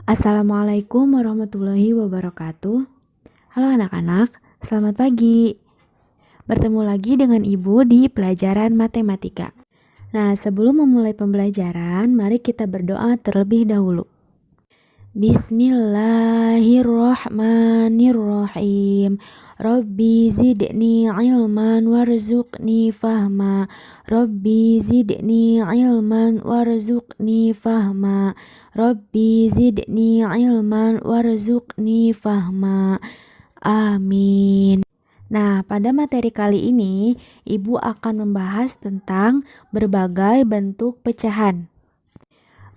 Assalamualaikum warahmatullahi wabarakatuh. Halo anak-anak, selamat pagi. Bertemu lagi dengan Ibu di pelajaran matematika. Nah, sebelum memulai pembelajaran, mari kita berdoa terlebih dahulu. Bismillahirrahmanirrahim. Rabbi zidni ilman warzuqni fahma. Rabbi zidni ilman warzuqni fahma. Rabbi zidni ilman warzuqni fahma. Amin. Nah, pada materi kali ini, Ibu akan membahas tentang berbagai bentuk pecahan.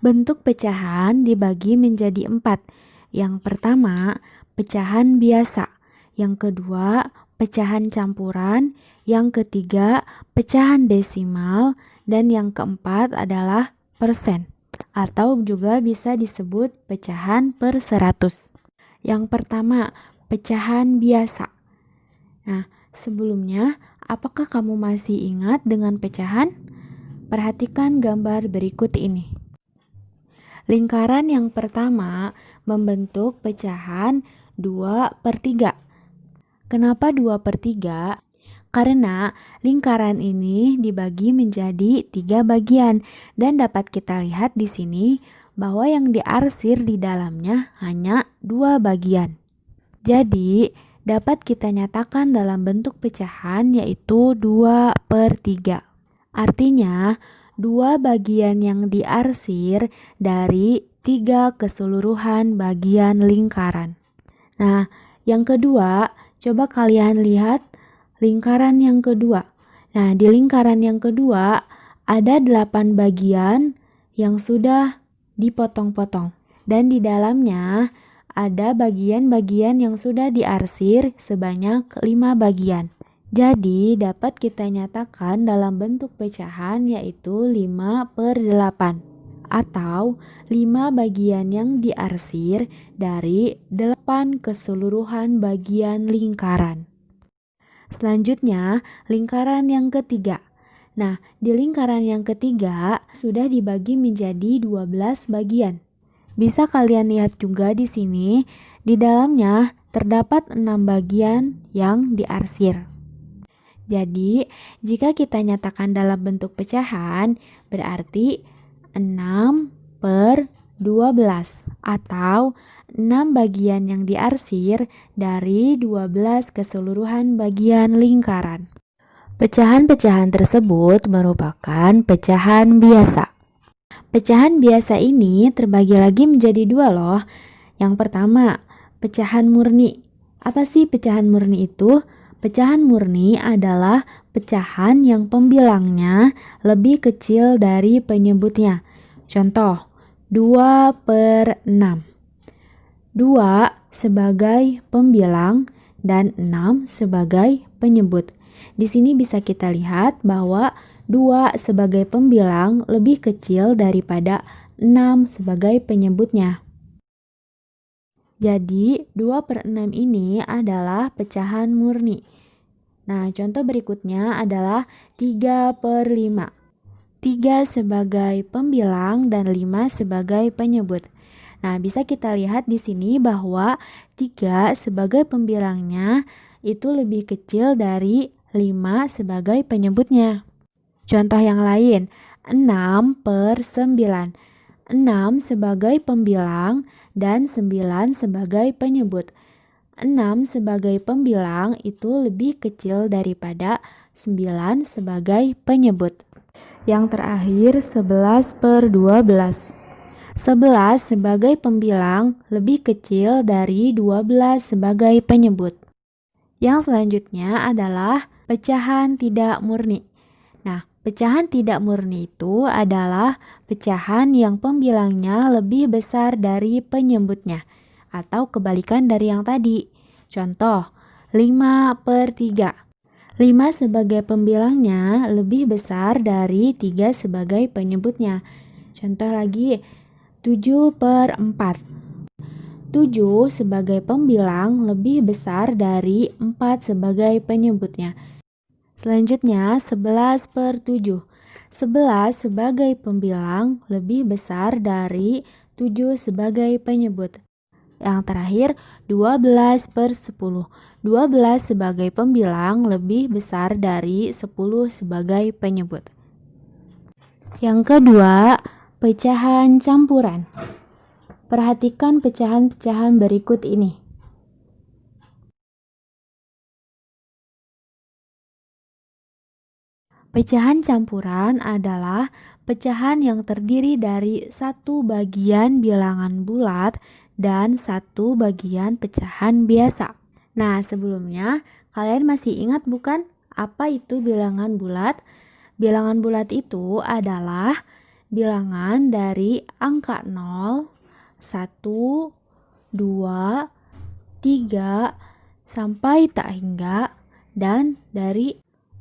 Bentuk pecahan dibagi menjadi 4. Yang pertama, pecahan biasa. Yang kedua, pecahan campuran. Yang ketiga, pecahan desimal. Dan yang keempat adalah persen. Atau juga bisa disebut pecahan per 100. Yang pertama, pecahan biasa. Nah, sebelumnya, apakah kamu masih ingat dengan pecahan? Perhatikan gambar berikut ini. Lingkaran yang pertama membentuk pecahan 2/3. Kenapa 2/3? Karena lingkaran ini dibagi menjadi 3 bagian dan dapat kita lihat di sini bahwa yang diarsir di dalamnya hanya 2 bagian. Jadi, dapat kita nyatakan dalam bentuk pecahan yaitu 2/3. Artinya, 2 bagian yang diarsir dari 3 keseluruhan bagian lingkaran. Nah, yang kedua, coba kalian lihat lingkaran yang kedua. Nah, di lingkaran yang kedua ada 8 bagian yang sudah dipotong-potong. Dan di dalamnya ada bagian-bagian yang sudah diarsir sebanyak 5 bagian. Jadi dapat kita nyatakan dalam bentuk pecahan yaitu 5/8 atau 5 bagian yang diarsir dari 8 keseluruhan bagian lingkaran. Selanjutnya, lingkaran yang ketiga. Nah, di lingkaran yang ketiga sudah dibagi menjadi 12 bagian. Bisa kalian lihat juga di sini, di dalamnya terdapat 6 bagian yang diarsir. Jadi, jika kita nyatakan dalam bentuk pecahan, berarti 6/12 atau 6 bagian yang diarsir dari 12 keseluruhan bagian lingkaran. Pecahan-pecahan tersebut merupakan pecahan biasa. Pecahan biasa ini terbagi lagi menjadi 2 loh. Yang pertama, pecahan murni. Apa sih pecahan murni itu? Pecahan murni adalah pecahan yang pembilangnya lebih kecil dari penyebutnya. Contoh, 2/6. 2 sebagai pembilang dan 6 sebagai penyebut. Di sini bisa kita lihat bahwa 2 sebagai pembilang lebih kecil daripada 6 sebagai penyebutnya. Jadi 2/6 ini adalah pecahan murni. Nah, contoh berikutnya adalah 3/5. 3 sebagai pembilang dan 5 sebagai penyebut. Nah, bisa kita lihat di sini bahwa 3 sebagai pembilangnya itu lebih kecil dari 5 sebagai penyebutnya. Contoh yang lain, 6/9. 6 sebagai pembilang dan 9 sebagai penyebut. 6 sebagai pembilang itu lebih kecil daripada 9 sebagai penyebut. Yang terakhir 11/12. 11 sebagai pembilang lebih kecil dari 12 sebagai penyebut. Yang selanjutnya adalah pecahan tidak murni. Nah, pecahan tidak murni itu adalah pecahan yang pembilangnya lebih besar dari penyebutnya atau kebalikan dari yang tadi. Contoh, 5/3. 5 sebagai pembilangnya lebih besar dari 3 sebagai penyebutnya. Contoh lagi, 7/4. 7 sebagai pembilang lebih besar dari 4 sebagai penyebutnya. Selanjutnya 11/7. 11 sebagai pembilang lebih besar dari 7 sebagai penyebut. Yang terakhir, 12/10. 12 sebagai pembilang lebih besar dari 10 sebagai penyebut. Yang kedua, pecahan campuran. Perhatikan pecahan-pecahan berikut ini. Pecahan campuran adalah pecahan yang terdiri dari satu bagian bilangan bulat dan satu bagian pecahan biasa. Nah, sebelumnya kalian masih ingat bukan apa itu bilangan bulat? Bilangan bulat itu adalah bilangan dari angka 0, 1, 2, 3, sampai tak hingga, dan dari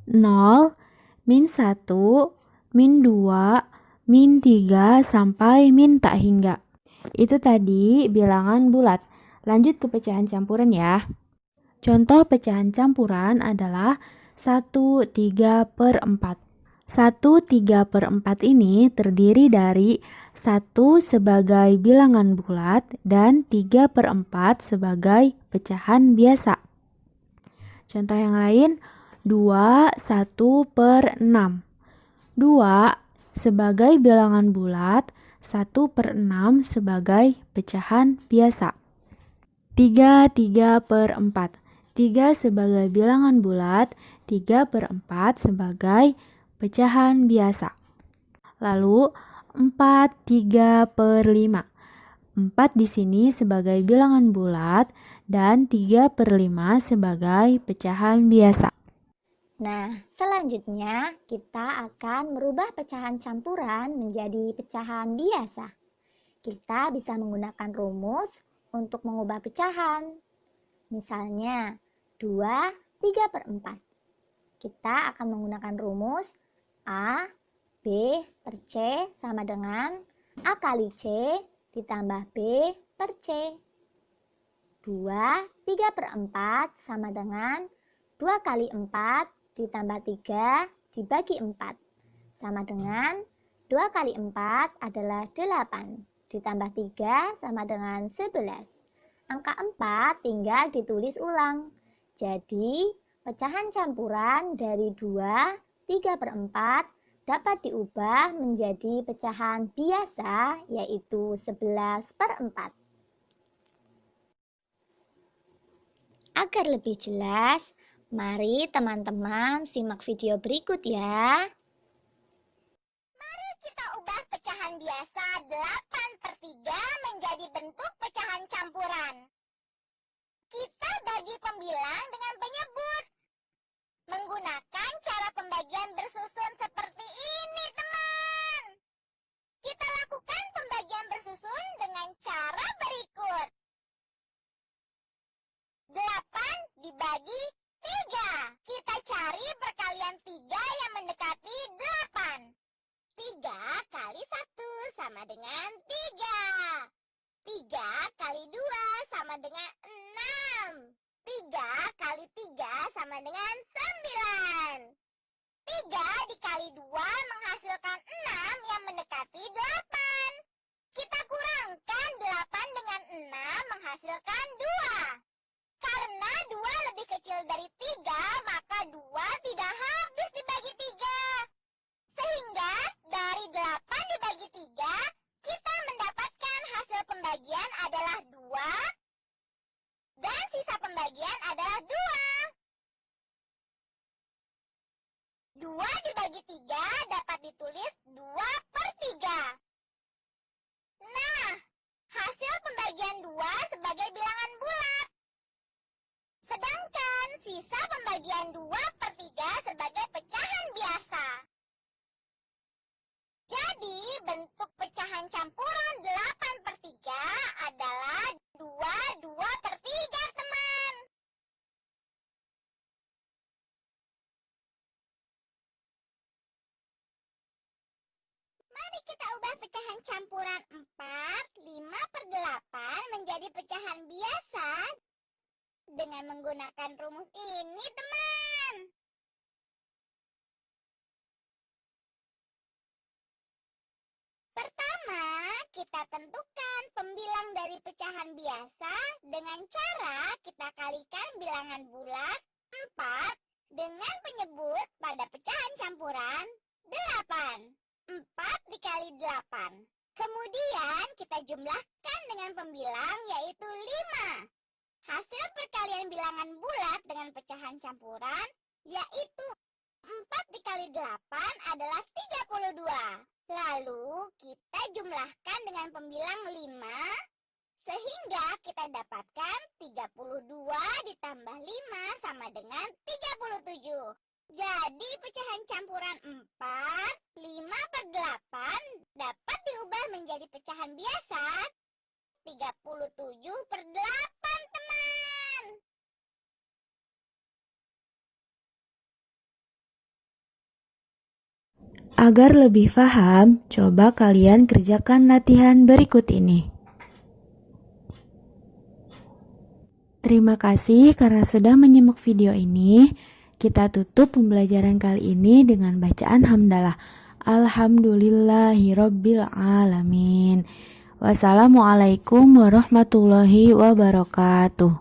0, min 1, min 2, min 3, sampai min tak hingga. Itu tadi bilangan bulat. Lanjut ke pecahan campuran ya. Contoh pecahan campuran adalah 1/3/4. 1/3/4 ini terdiri dari 1 sebagai bilangan bulat dan 3/4 sebagai pecahan biasa. Contoh yang lain, 2/1/6. 2 sebagai bilangan bulat, 1/6 sebagai pecahan biasa. 3/4. 3 sebagai bilangan bulat, 3/4 sebagai pecahan biasa. Lalu 4/5. 4 di sini sebagai bilangan bulat dan 3/5 sebagai pecahan biasa. Nah, selanjutnya kita akan merubah pecahan campuran menjadi pecahan biasa. Kita bisa menggunakan rumus untuk mengubah pecahan. Misalnya 2/3/4. Kita akan menggunakan rumus A, B per C sama dengan A kali C ditambah B per C. 2/3/4 sama dengan 2 kali 4 ditambah 3 dibagi 4 sama dengan 2 kali 4 adalah 8 ditambah 3 sama dengan 11. Angka 4 tinggal ditulis ulang. Jadi pecahan campuran dari 2/3/4 dapat diubah menjadi pecahan biasa, yaitu 11/4. Agar lebih jelas, mari teman-teman simak video berikut ya. Mari kita ubah pecahan biasa 8/3 menjadi bentuk pecahan campuran. Kita bagi pembilang dengan penyebut. Menggunakan cara pembagian bersusun seperti ini, teman. Kita lakukan pembagian bersusun dengan cara berikut. 8 dibagi 3. Kita cari perkalian 3 yang mendekati 8. 3 kali 1 sama dengan 3. 3 kali 2 sama dengan 6. 3 kali 3 sama dengan 9. 3 dikali 2 menghasilkan 6 yang mendekati 8. Kita kurangkan 8 dengan 6 menghasilkan 2. Karena 2 lebih kecil dari 3, maka 2 tidak habis dibagi 3. Sehingga dari 8 dibagi 3, kita mendapatkan hasil pembagian adalah 2, dan sisa pembagian adalah 2. 2 dibagi 3 dapat ditulis 2/3. Nah, hasil pembagian 2 sebagai bilangan bulat. Sedangkan sisa pembagian 2/3 sebagai pecahan biasa. Jadi bentuk pecahan campuran 8/3 adalah 2/3, teman. Mari kita ubah pecahan campuran 4/5/8 menjadi pecahan biasa dengan menggunakan rumus ini, teman. Pertama, kita tentukan pecahan biasa dengan cara kita kalikan bilangan bulat 4 dengan penyebut pada pecahan campuran 8. 4 dikali 8. Kemudian kita jumlahkan dengan pembilang yaitu 5. Hasil perkalian bilangan bulat dengan pecahan campuran yaitu 4 dikali 8 adalah 32. Lalu kita jumlahkan dengan pembilang 5 sehingga kita dapatkan 32 ditambah 5 sama dengan 37. Jadi pecahan campuran 4, 5 per 8 dapat diubah menjadi pecahan biasa 37 per 8, teman. Agar lebih paham, coba kalian kerjakan latihan berikut ini. Terima kasih karena sudah menyimak video ini. Kita tutup pembelajaran kali ini dengan bacaan hamdalah. Alhamdulillahirabbil alamin. Wassalamualaikum warahmatullahi wabarakatuh.